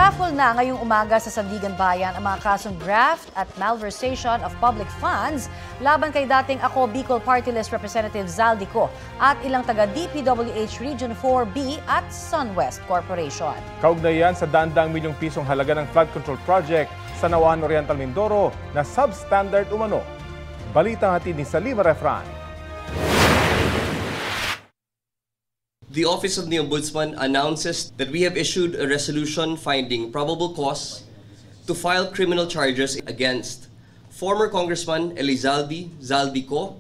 Iraraffle na ngayong umaga sa Sandigan Bayan ang mga kasong graft at malversation of public funds laban kay dating Ako Bicol Party List Representative Zaldico at ilang taga DPWH Region 4B at SunWest Corporation. Kaugnayan sa dandang milyong pisong halaga ng flood control project sa Nauhan Oriental Mindoro na substandard umano. Balita hatid ni Salima Refran. The Office of the Ombudsman announces that we have issued a resolution finding probable cause to file criminal charges against former Congressman Elizalde Zaldico,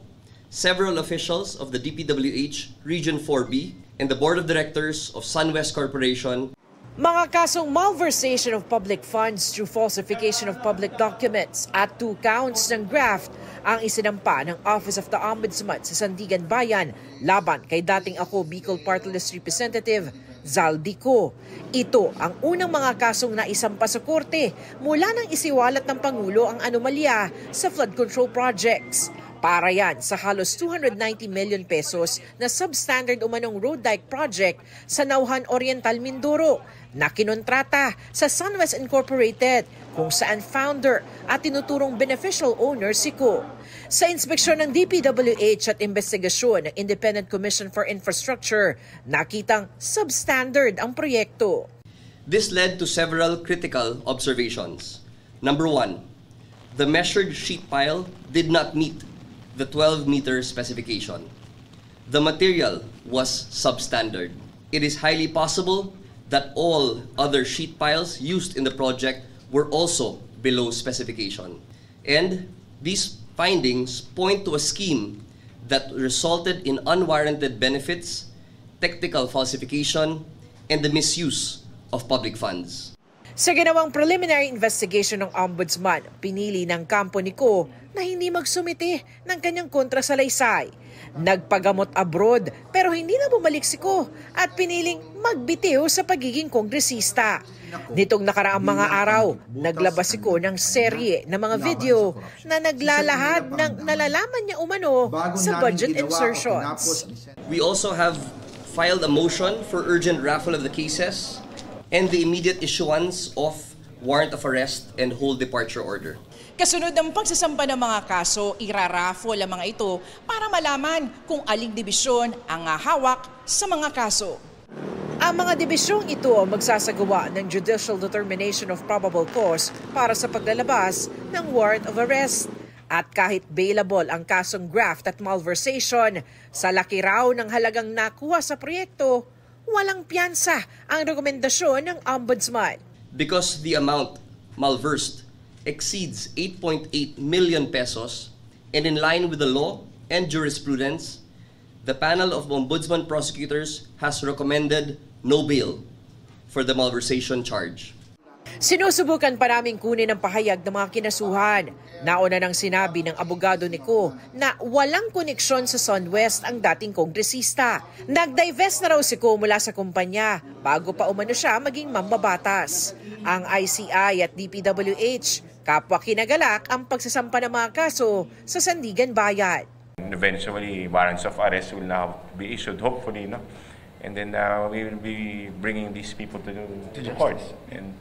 several officials of the DPWH Region 4B, and the Board of Directors of SunWest Corporation. Mga kasong malversation of public funds through falsification of public documents at 2 counts ng graft ang isinampa ng Office of the Ombudsman sa Sandigan Bayan laban kay dating Ako Bicol Party List Representative Zaldico. Ito ang unang mga kasong naisampa sa korte mula nang isiwalat ng Pangulo ang anomalya sa flood control projects. Para yan sa halos 290 million pesos na substandard umanong road dike project sa Nauhan Oriental Mindoro na kinontrata sa SunWest Incorporated kung saan founder at tinuturong beneficial owner si Ko. Sa inspeksyon ng DPWH at investigasyon ng Independent Commission for Infrastructure, nakitang substandard ang proyekto. This led to several critical observations. Number 1, the measured sheet pile did not meet the 12-meter specification. The material was substandard. It is highly possible that all other sheet piles used in the project were also below specification. And these findings point to a scheme that resulted in unwarranted benefits, technical falsification, and the misuse of public funds. Sa ginawang preliminary investigation ng Ombudsman, pinili ng kampo ni Ko na hindi magsumite ng kanyang kontrasalaysay. Nagpagamot abroad pero hindi na bumalik si Ko at piniling magbitiw sa pagiging kongresista. Nitong nakaraang mga araw, naglabas si Ko ng serye ng mga video na naglalahad ng nalalaman niya umano sa budget insertions. We also have filed a motion for urgent raffle of the cases and the immediate issuance of warrant of arrest and whole departure order. Kasunod ng pagsasampa ng mga kaso, iraraffle ang mga ito para malaman kung aling dibisyon ang hawak sa mga kaso. Ang mga dibisyong ito magsasagawa ng judicial determination of probable cause para sa paglalabas ng warrant of arrest. At kahit bailable ang kasong graft at malversation, sa laki raw ng halagang nakuha sa proyekto, walang piyansa ang rekomendasyon ng Ombudsman. Because the amount malversed exceeds 8.8 million pesos and in line with the law and jurisprudence, the panel of Ombudsman prosecutors has recommended no bail for the malversation charge. Sinusubukan pa naming kunin ang pahayag ng mga kinasuhan. Nauna nang sinabi ng abogado ni Ko na walang koneksyon sa SunWest ang dating kongresista. Nag-divest na raw si Ko mula sa kumpanya bago pa umano siya maging mambabatas. Ang ICI at DPWH, kapwa kinagalak ang pagsasampa ng mga kaso sa Sandigan Bayan. Eventually, warrants of arrest will now be issued, hopefully, no? And then we will be bringing these people to the courts and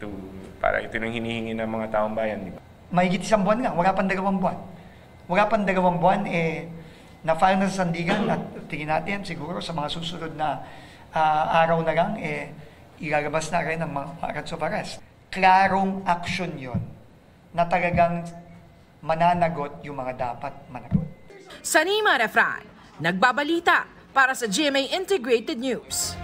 para ito yung hinihingi ng mga taong bayan. Mahigit 1 buwan nga, wala pang 2 buwan. Wala pang 2 buwan, na-file na sa Sandigan at tingin natin siguro sa mga susunod na araw na lang, ilalabas na rin ang mga warrants of arrest. Klarong action yon na talagang mananagot yung mga dapat managot. Salima Refran, nagbabalita para sa GMA Integrated News.